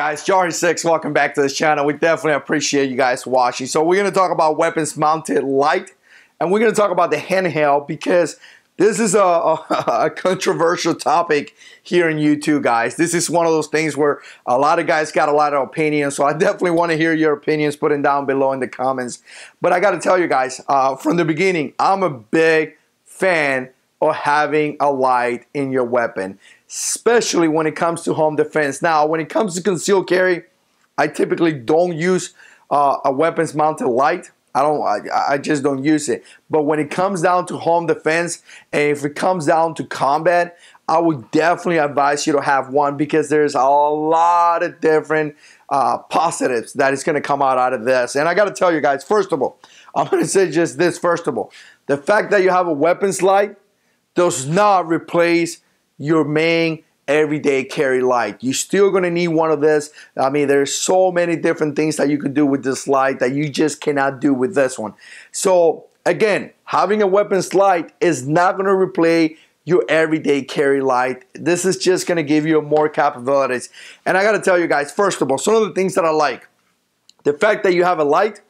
guys, JH6, welcome back to this channel. We definitely appreciate you guys watching. So we're going to talk about weapons mounted light, and we're going to talk about the handheld because this is a controversial topic here in YouTube, guys. This is one of those things where a lot of guys got a lot of opinions, so I definitely want to hear your opinions. Put them down below in the comments. But I got to tell you guys, from the beginning, I'm a big fan of having a light in your weapon, especially when it comes to home defense. Now, when it comes to concealed carry, I typically don't use a weapons mounted light. I just don't use it. But when it comes down to home defense, and if it comes down to combat, I would definitely advise you to have one because there's a lot of different positives that is going to come out of this. And I got to tell you guys, first of all, I'm going to say just this. First of all, the fact that you have a weapons light does not replace your main everyday carry light. You're still going to need one of this. I mean, there's so many different things that you could do with this light that you just cannot do with this one. So again, having a weapons light is not going to replace your everyday carry light. This is just going to give you more capabilities. And I got to tell you guys, first of all, some of the things that I like, the fact that you have a light,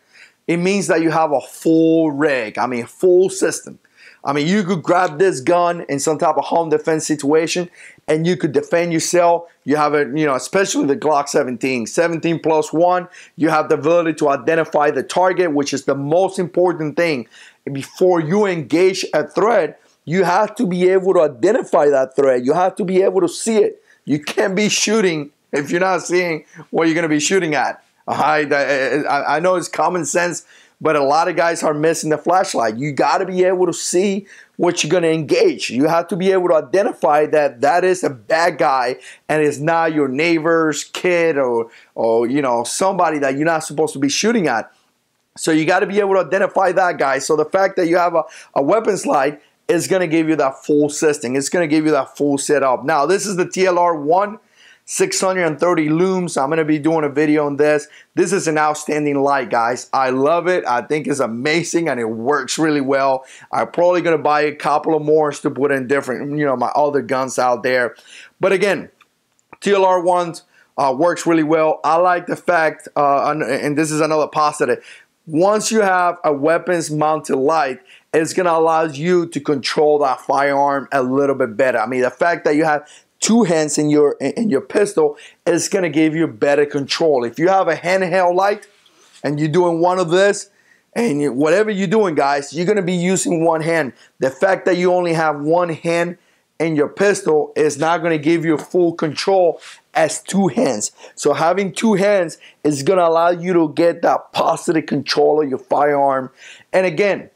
it means that you have a full rig. I mean, full system. I mean, you could grab this gun in some type of home defense situation and you could defend yourself. You have it, especially the Glock 17 +1. You have the ability to identify the target, which is the most important thing. Before you engage a threat, you have to be able to identify that threat. You have to be able to see it. You can't be shooting if you're not seeing what you're going to be shooting at. All right? I know it's common sense, but a lot of guys are missing the flashlight. You got to be able to see what you're going to engage. You have to be able to identify that that is a bad guy and it's not your neighbor's kid or somebody that you're not supposed to be shooting at. So you got to be able to identify that guy. So the fact that you have a weapons light is going to give you that full system. It's going to give you that full setup. Now, this is the TLR1. 630 looms. I'm going to be doing a video on this. This is an outstanding light, guys. I love it. I think it's amazing and it works really well. I'm probably going to buy a couple of more to put in different, my other guns out there. But again, TLR1 works really well. I like the fact, and this is another positive, once you have a weapons mounted light, it's going to allow you to control that firearm a little bit better. I mean, the fact that you have two hands in your pistol is going to give you better control. If you have a handheld light and you're doing one of this, and whatever you're doing, guys, you're going to be using one hand. The fact that you only have one hand in your pistol is not going to give you full control as two hands. So having two hands is going to allow you to get that positive control of your firearm. And again,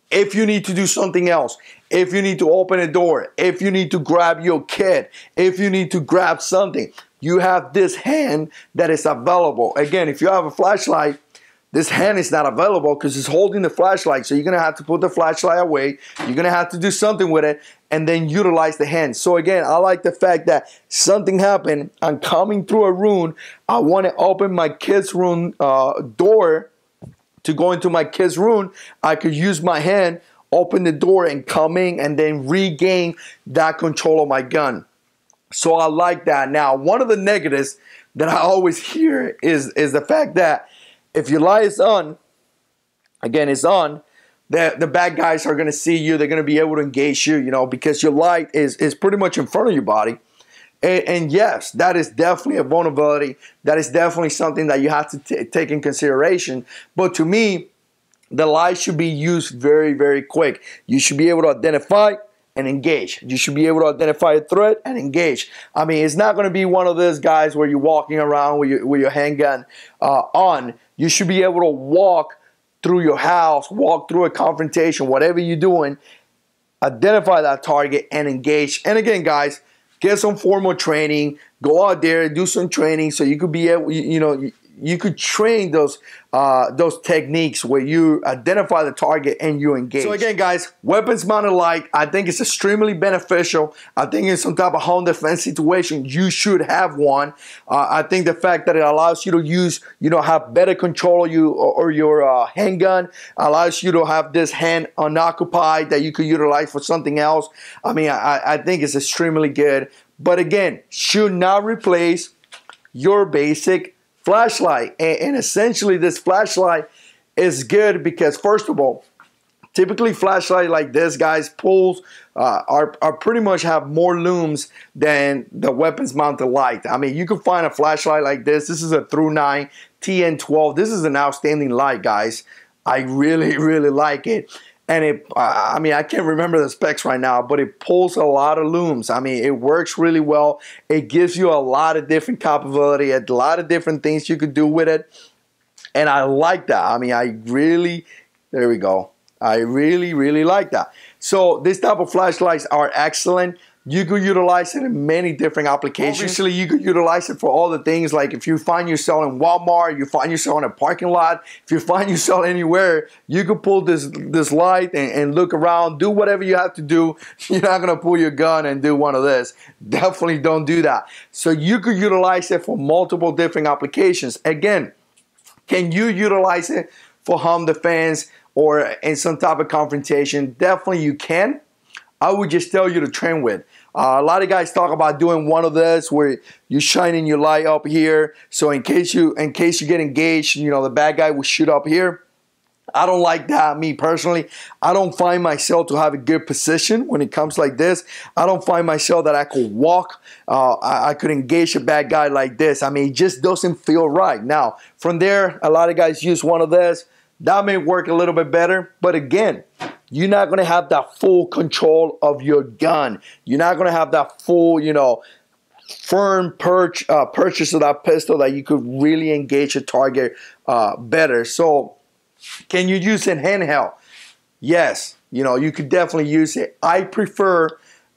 if you need to do something else, if you need to open a door, if you need to grab your kid, if you need to grab something, you have this hand that is available. Again, if you have a flashlight, this hand is not available because it's holding the flashlight. So you're going to have to put the flashlight away. You're going to have to do something with it and then utilize the hand. So again, I like the fact that something happened. I'm coming through a room. I want to open my kid's room door to go into my kid's room. I could use my hand, open the door and come in and then regain that control of my gun. So I like that. Now, one of the negatives that I always hear is the fact that if your light is on, again, it's on, the bad guys are going to see you. They're going to be able to engage you, because your light is pretty much in front of your body. And yes, that is definitely a vulnerability. That is definitely something that you have to take in consideration. But to me, the light should be used very, very quick. You should be able to identify and engage. You should be able to identify a threat and engage. I mean, it's not going to be one of those guys where you're walking around with your handgun on. You should be able to walk through your house, walk through a confrontation, whatever you're doing, identify that target and engage. And again, guys, get some formal training. Go out there, do some training so you could be able, you could train those techniques where you identify the target and you engage. So again, guys, weapons mounted light, I think it's extremely beneficial. I think in some type of home defense situation, you should have one. I think the fact that it allows you to use, have better control of your handgun, allows you to have this hand unoccupied that you could utilize for something else. I mean, I think it's extremely good. But again, should not replace your basic flashlight. And essentially this flashlight is good because, first of all, typically flashlight like this, guys, pulls are pretty much have more looms than the weapons mounted light. I mean, you can find a flashlight like this. This is a through 9 TN12. This is an outstanding light, guys. I really, really like it. And it, I mean, I can't remember the specs right now, but it pulls a lot of looms. I mean, it works really well. It gives you a lot of different capability, a lot of different things you could do with it. And I like that. I mean, I really, there we go. I really, really like that. So this type of flashlights are excellent. You could utilize it in many different applications. Obviously, you could utilize it for all the things, like if you find yourself in Walmart, you find yourself in a parking lot, if you find yourself anywhere, you could pull this light and look around, do whatever you have to do. You're not gonna pull your gun and do one of this. Definitely don't do that. So you could utilize it for multiple different applications. Again, can you utilize it for home defense or in some type of confrontation? Definitely you can. I would just tell you to train with. A lot of guys talk about doing one of this where you're shining your light up here, so in case you get engaged, you know, the bad guy will shoot up here. I don't like that, me personally. I don't find myself to have a good position when it comes like this. I don't find myself that I could walk. I could engage a bad guy like this. I mean, it just doesn't feel right. Now, from there, a lot of guys use one of this. That may work a little bit better, but again, you're not going to have that full control of your gun. You're not going to have that full, you know, firm purchase of that pistol that you could really engage a target better. So can you use it handheld? Yes, you know, you could definitely use it. I prefer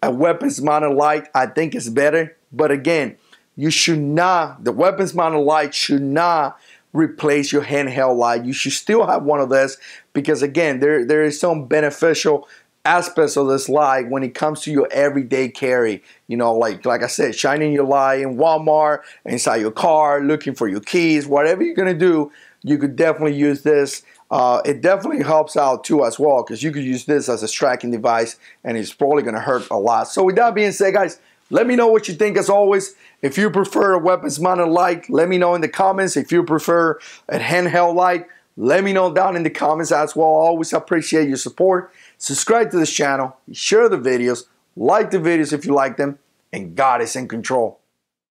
a weapons mounted light. I think it's better. But again, you should not, the weapons mounted light should not replace your handheld light. You should still have one of this because, again, there is some beneficial aspects of this light when it comes to your everyday carry. You know, like I said, shining your light in Walmart, inside your car, looking for your keys, whatever you're gonna do, you could definitely use this. It definitely helps out too as well because you could use this as a tracking device and it's probably gonna hurt a lot. So with that being said, guys, let me know what you think as always. If you prefer a weapons mounted light, let me know in the comments. If you prefer a handheld light, let me know down in the comments as well. I always appreciate your support. Subscribe to this channel, share the videos, like the videos if you like them, and God is in control.